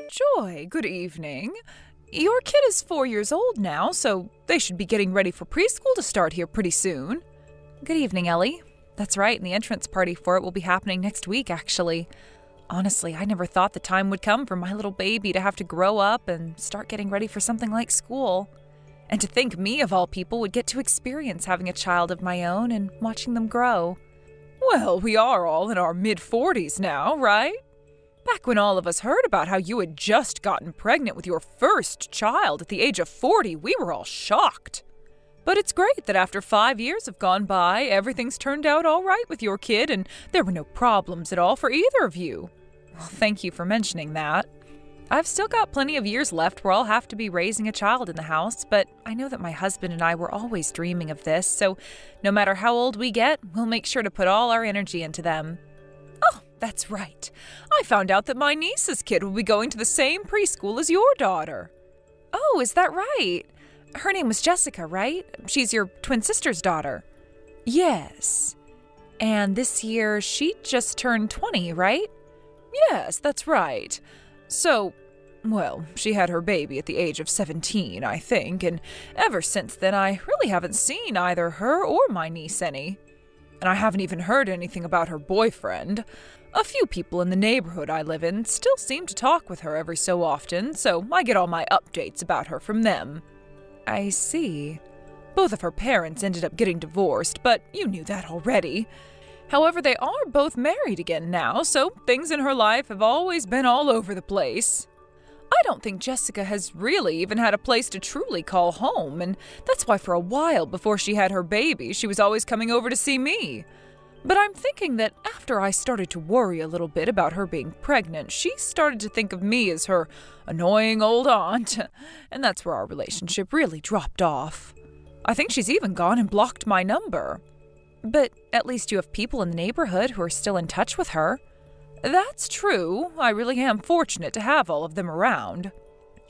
Joy, good evening. Your kid is 4 years old now, so they should be getting ready for preschool to start here pretty soon. Good evening, Ellie. That's right, and the entrance party for it will be happening next week, actually. Honestly, I never thought the time would come for my little baby to have to grow up and start getting ready for something like school. And to think me, of all people, would get to experience having a child of my own and watching them grow. Well, we are all in our mid-40s now, right? Back when all of us heard about how you had just gotten pregnant with your first child at the age of 40, we were all shocked. But it's great that after 5 years have gone by, everything's turned out all right with your kid and there were no problems at all for either of you. Well, thank you for mentioning that. I've still got plenty of years left where I'll have to be raising a child in the house, but I know that my husband and I were always dreaming of this, so no matter how old we get, we'll make sure to put all our energy into them. Oh, that's right. I found out that my niece's kid will be going to the same preschool as your daughter. Oh, is that right? Her name was Jessica, right? She's your twin sister's daughter. Yes. And this year, she just turned 20, right? Yes, that's right. So, well, she had her baby at the age of 17, I think, and ever since then I really haven't seen either her or my niece any. And I haven't even heard anything about her boyfriend. A few people in the neighborhood I live in still seem to talk with her every so often, so I get all my updates about her from them. I see. Both of her parents ended up getting divorced, but you knew that already. However, they are both married again now, so things in her life have always been all over the place. I don't think Jessica has really even had a place to truly call home, and that's why for a while before she had her baby, she was always coming over to see me. But I'm thinking that after I started to worry a little bit about her being pregnant, she started to think of me as her annoying old aunt, and that's where our relationship really dropped off. I think she's even gone and blocked my number. But at least you have people in the neighborhood who are still in touch with her. That's true. I really am fortunate to have all of them around.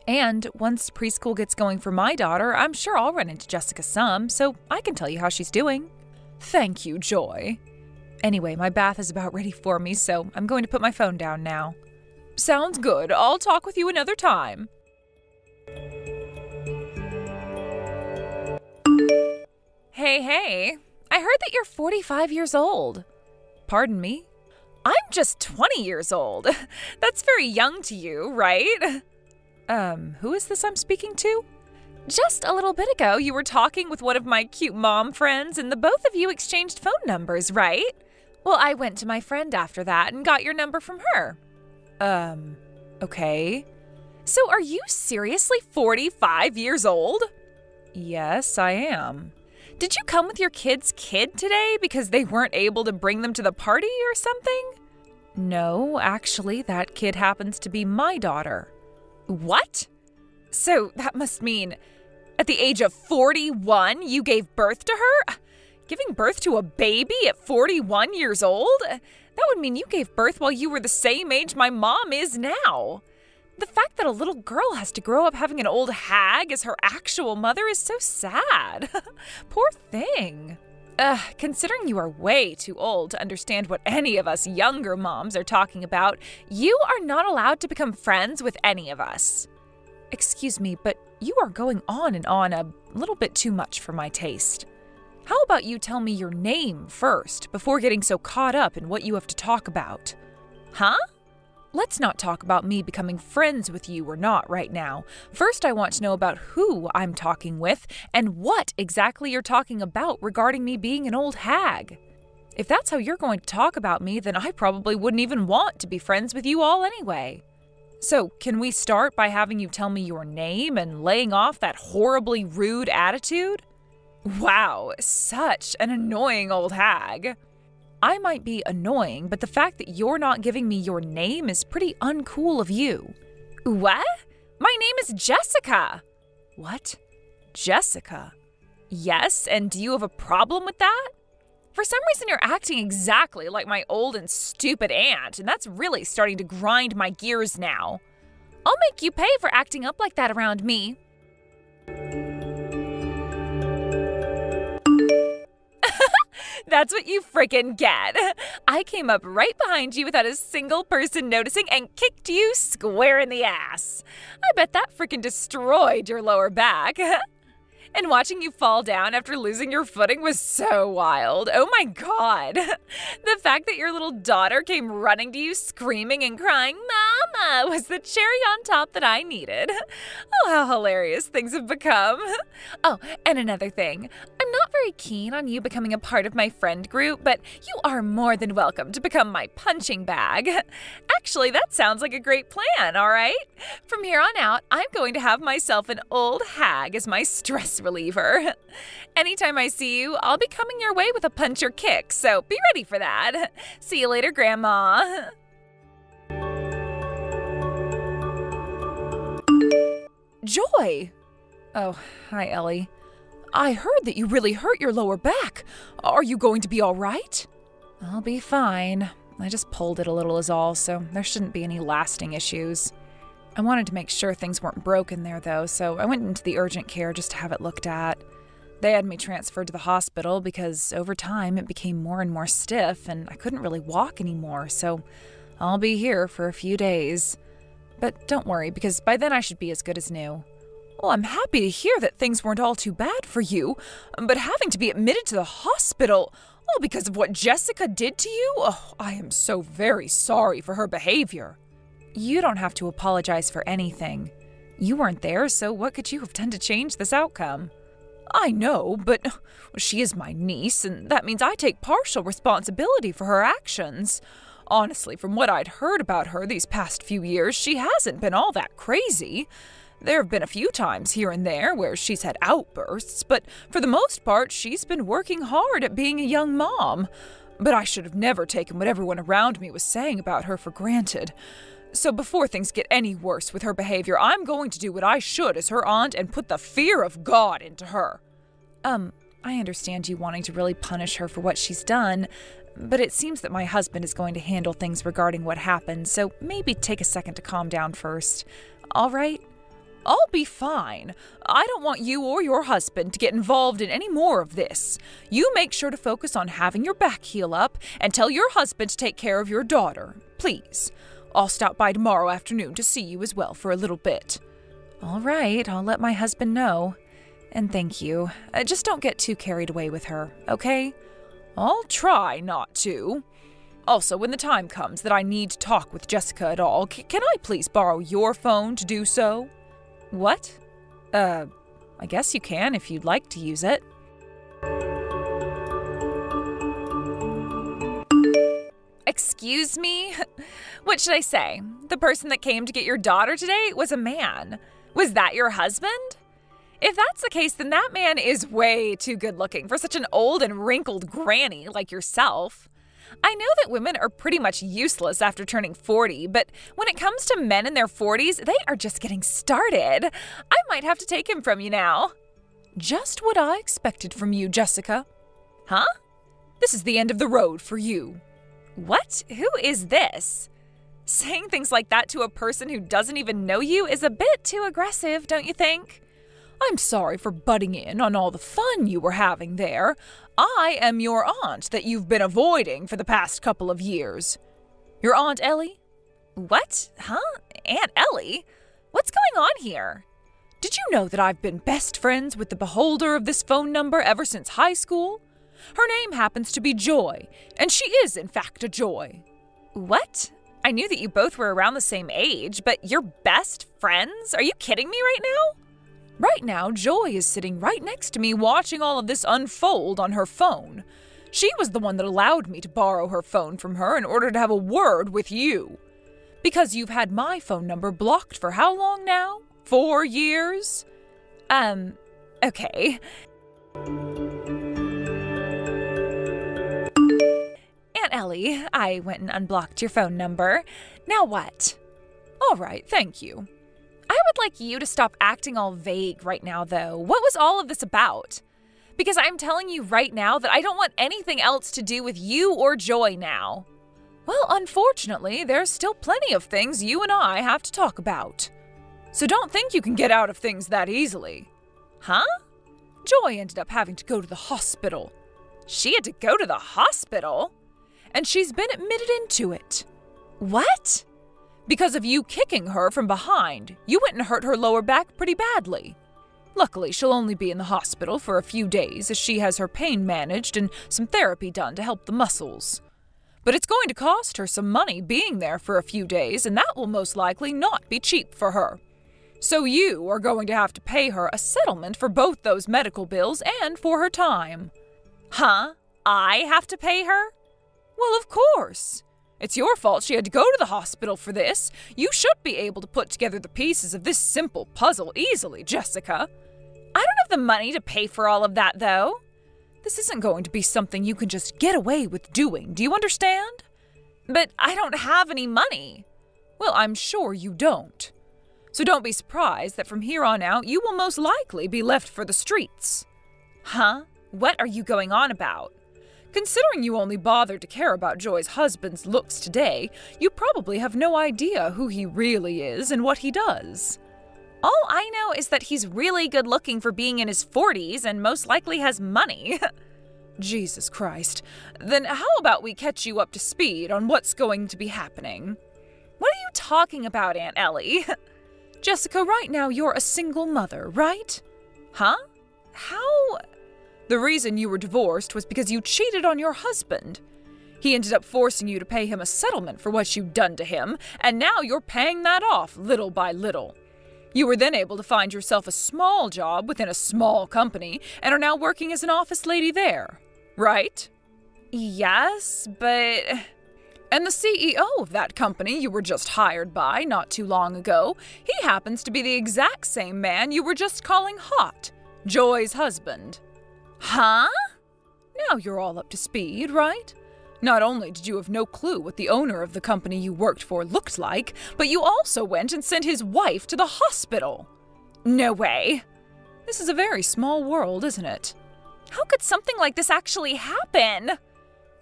And once preschool gets going for my daughter, I'm sure I'll run into Jessica some, so I can tell you how she's doing. Thank you, Joy. Anyway, my bath is about ready for me, so I'm going to put my phone down now. Sounds good. I'll talk with you another time. Hey. I heard that you're 45 years old. Pardon me? I'm just 20 years old. That's very young to you, right? Who is this I'm speaking to? Just a little bit ago, you were talking with one of my cute mom friends, and the both of you exchanged phone numbers, right? Well, I went to my friend after that and got your number from her. Okay. So are you seriously 45 years old? Yes, I am. Did you come with your kid's kid today because they weren't able to bring them to the party or something? No, actually, that kid happens to be my daughter. What? So that must mean at the age of 41, you gave birth to her? Giving birth to a baby at 41 years old? That would mean you gave birth while you were the same age my mom is now. The fact that a little girl has to grow up having an old hag as her actual mother is so sad. Poor thing. Considering you are way too old to understand what any of us younger moms are talking about, you are not allowed to become friends with any of us. Excuse me, but you are going on and on a little bit too much for my taste. How about you tell me your name first, before getting so caught up in what you have to talk about? Huh? Let's not talk about me becoming friends with you or not right now. First, I want to know about who I'm talking with and what exactly you're talking about regarding me being an old hag. If that's how you're going to talk about me, then I probably wouldn't even want to be friends with you all anyway. So, can we start by having you tell me your name and laying off that horribly rude attitude? Wow, such an annoying old hag. I might be annoying, but the fact that you're not giving me your name is pretty uncool of you. What? My name is Jessica. What? Jessica? Yes, and do you have a problem with that? For some reason, you're acting exactly like my old and stupid aunt, and that's really starting to grind my gears now. I'll make you pay for acting up like that around me. That's what you frickin' get. I came up right behind you without a single person noticing and kicked you square in the ass. I bet that frickin' destroyed your lower back. And watching you fall down after losing your footing was so wild. Oh my God. The fact that your little daughter came running to you screaming and crying, "Mama," was the cherry on top that I needed. Oh, how hilarious things have become. Oh, and another thing. I'm not very keen on you becoming a part of my friend group, but you are more than welcome to become my punching bag. Actually, that sounds like a great plan, all right? From here on out, I'm going to have myself an old hag as my stress reliever. Anytime I see you, I'll be coming your way with a punch or kick, so be ready for that. See you later, Grandma. Joy! Oh, hi, Ellie. I heard that you really hurt your lower back. Are you going to be all right? I'll be fine. I just pulled it a little is all, so there shouldn't be any lasting issues. I wanted to make sure things weren't broken there, though, so I went into the urgent care just to have it looked at. They had me transferred to the hospital because over time it became more and more stiff and I couldn't really walk anymore, so I'll be here for a few days. But don't worry, because by then I should be as good as new. Well, I'm happy to hear that things weren't all too bad for you, but having to be admitted to the hospital, all because of what Jessica did to you? Oh, I am so very sorry for her behavior. You don't have to apologize for anything. You weren't there, so what could you have done to change this outcome? I know, but she is my niece, and that means I take partial responsibility for her actions. Honestly, from what I'd heard about her these past few years, she hasn't been all that crazy. There have been a few times here and there where she's had outbursts, but for the most part, she's been working hard at being a young mom. But I should have never taken what everyone around me was saying about her for granted. So before things get any worse with her behavior, I'm going to do what I should as her aunt and put the fear of God into her. I understand you wanting to really punish her for what she's done, but it seems that my husband is going to handle things regarding what happened, so maybe take a second to calm down first. All right? I'll be fine. I don't want you or your husband to get involved in any more of this. You make sure to focus on having your back heal up and tell your husband to take care of your daughter, please. I'll stop by tomorrow afternoon to see you as well for a little bit. All right, I'll let my husband know. And thank you. Just don't get too carried away with her, okay? I'll try not to. Also, when the time comes that I need to talk with Jessica at all, can I please borrow your phone to do so? What? I guess you can if you'd like to use it. Excuse me? What should I say? The person that came to get your daughter today was a man. Was that your husband? If that's the case, then that man is way too good looking for such an old and wrinkled granny like yourself. I know that women are pretty much useless after turning 40, but when it comes to men in their 40s, they are just getting started. I might have to take him from you now. Just what I expected from you, Jessica. Huh? This is the end of the road for you. What? Who is this? Saying things like that to a person who doesn't even know you is a bit too aggressive, don't you think? I'm sorry for butting in on all the fun you were having there. I am your aunt that you've been avoiding for the past couple of years. Your Aunt Ellie? What? Huh? Aunt Ellie? What's going on here? Did you know that I've been best friends with the beholder of this phone number ever since high school? Her name happens to be Joy, and she is, in fact, a joy. What? I knew that you both were around the same age, but you're best friends? Are you kidding me right now? Right now, Joy is sitting right next to me watching all of this unfold on her phone. She was the one that allowed me to borrow her phone from her in order to have a word with you. Because you've had my phone number blocked for how long now? 4 years? Okay. Aunt Ellie, I went and unblocked your phone number. Now what? All right, thank you. I would like you to stop acting all vague right now, though. What was all of this about? Because I'm telling you right now that I don't want anything else to do with you or Joy now. Well, unfortunately, there's still plenty of things you and I have to talk about. So don't think you can get out of things that easily. Huh? Joy ended up having to go to the hospital. She had to go to the hospital? And she's been admitted into it. What? Because of you kicking her from behind, you went and hurt her lower back pretty badly. Luckily, she'll only be in the hospital for a few days as she has her pain managed and some therapy done to help the muscles. But it's going to cost her some money being there for a few days, and that will most likely not be cheap for her. So you are going to have to pay her a settlement for both those medical bills and for her time. Huh? I have to pay her? Well, of course. It's your fault she had to go to the hospital for this. You should be able to put together the pieces of this simple puzzle easily, Jessica. I don't have the money to pay for all of that, though. This isn't going to be something you can just get away with doing, do you understand? But I don't have any money. Well, I'm sure you don't. So don't be surprised that from here on out you will most likely be left for the streets. Huh? What are you going on about? Considering you only bothered to care about Joy's husband's looks today, you probably have no idea who he really is and what he does. All I know is that he's really good looking for being in his 40s and most likely has money. Jesus Christ. Then how about we catch you up to speed on what's going to be happening? What are you talking about, Aunt Ellie? Jessica, right now you're a single mother, right? Huh? How? The reason you were divorced was because you cheated on your husband. He ended up forcing you to pay him a settlement for what you'd done to him, and now you're paying that off little by little. You were then able to find yourself a small job within a small company and are now working as an office lady there, right? Yes, but... And the CEO of that company you were just hired by not too long ago, he happens to be the exact same man you were just calling hot, Joy's husband. Huh? Now you're all up to speed, right? Not only did you have no clue what the owner of the company you worked for looked like, but you also went and sent his wife to the hospital. No way. This is a very small world, isn't it? How could something like this actually happen?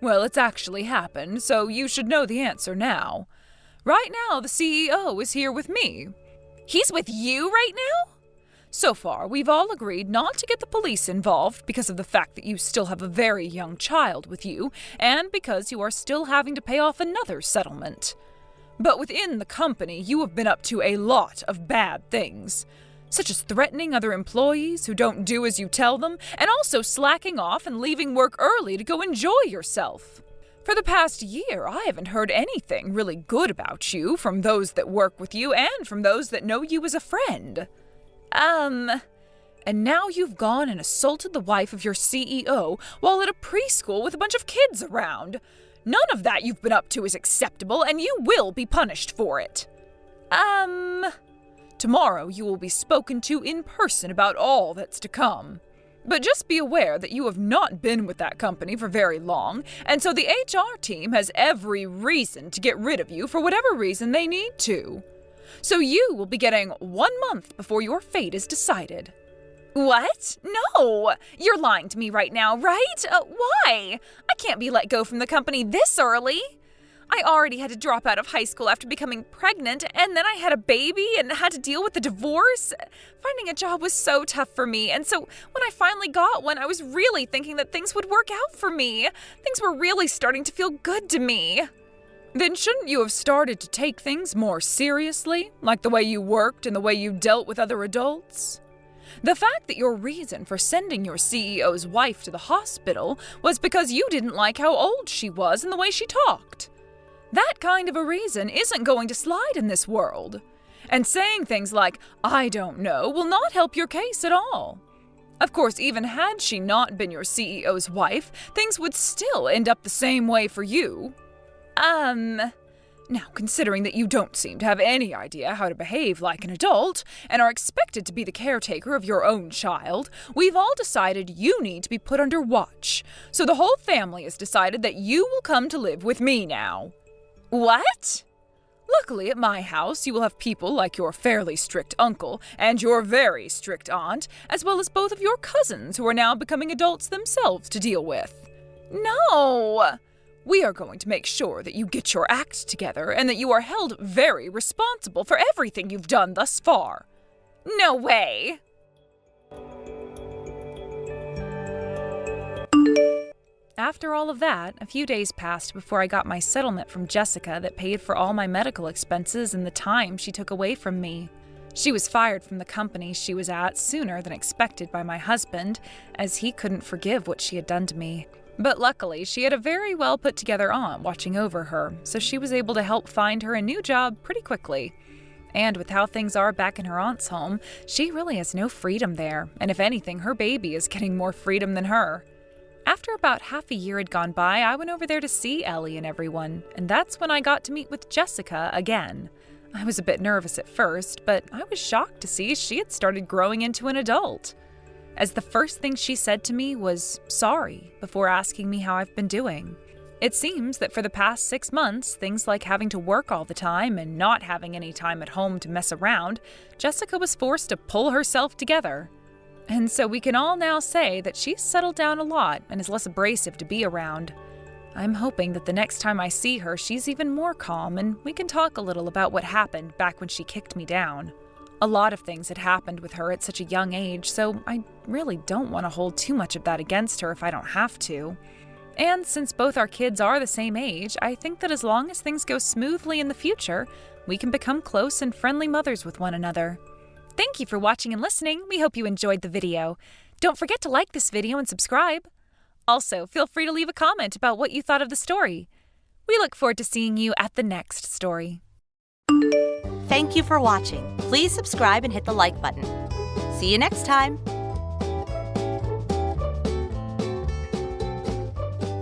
Well, it's actually happened, so you should know the answer now. Right now, the CEO is here with me. He's with you right now? So far, we've all agreed not to get the police involved because of the fact that you still have a very young child with you, and because you are still having to pay off another settlement. But within the company, you have been up to a lot of bad things, such as threatening other employees who don't do as you tell them, and also slacking off and leaving work early to go enjoy yourself. For the past year, I haven't heard anything really good about you from those that work with you and from those that know you as a friend. And now you've gone and assaulted the wife of your CEO while at a preschool with a bunch of kids around. None of that you've been up to is acceptable, and you will be punished for it. Tomorrow you will be spoken to in person about all that's to come. But just be aware that you have not been with that company for very long, and so the HR team has every reason to get rid of you for whatever reason they need to. So you will be getting 1 month before your fate is decided. What? No! You're lying to me right now, right? Why? I can't be let go from the company this early. I already had to drop out of high school after becoming pregnant, and then I had a baby and had to deal with the divorce. Finding a job was so tough for me, and so when I finally got one, I was really thinking that things would work out for me. Things were really starting to feel good to me. Then shouldn't you have started to take things more seriously, like the way you worked and the way you dealt with other adults? The fact that your reason for sending your CEO's wife to the hospital was because you didn't like how old she was and the way she talked. That kind of a reason isn't going to slide in this world. And saying things like, "I don't know," will not help your case at all. Of course, even had she not been your CEO's wife, things would still end up the same way for you. Now, considering that you don't seem to have any idea how to behave like an adult, and are expected to be the caretaker of your own child, we've all decided you need to be put under watch. So the whole family has decided that you will come to live with me now. What? Luckily, at my house, you will have people like your fairly strict uncle and your very strict aunt, as well as both of your cousins who are now becoming adults themselves to deal with. No! We are going to make sure that you get your act together and that you are held very responsible for everything you've done thus far. No way! After all of that, a few days passed before I got my settlement from Jessica that paid for all my medical expenses and the time she took away from me. She was fired from the company she was at sooner than expected by my husband, as he couldn't forgive what she had done to me. But luckily, she had a very well put together aunt watching over her, so she was able to help find her a new job pretty quickly. And with how things are back in her aunt's home, she really has no freedom there, and if anything, her baby is getting more freedom than her. After about half a year had gone by, I went over there to see Ellie and everyone, and that's when I got to meet with Jessica again. I was a bit nervous at first, but I was shocked to see she had started growing into an adult. As the first thing she said to me was sorry before asking me how I've been doing. It seems that for the past 6 months, things like having to work all the time and not having any time at home to mess around, Jessica was forced to pull herself together. And so we can all now say that she's settled down a lot and is less abrasive to be around. I'm hoping that the next time I see her, she's even more calm and we can talk a little about what happened back when she kicked me down. A lot of things had happened with her at such a young age, so I really don't want to hold too much of that against her if I don't have to. And since both our kids are the same age, I think that as long as things go smoothly in the future, we can become close and friendly mothers with one another. Thank you for watching and listening. We hope you enjoyed the video. Don't forget to like this video and subscribe. Also, feel free to leave a comment about what you thought of the story. We look forward to seeing you at the next story. Thank you for watching. Please subscribe and hit the like button. See you next time.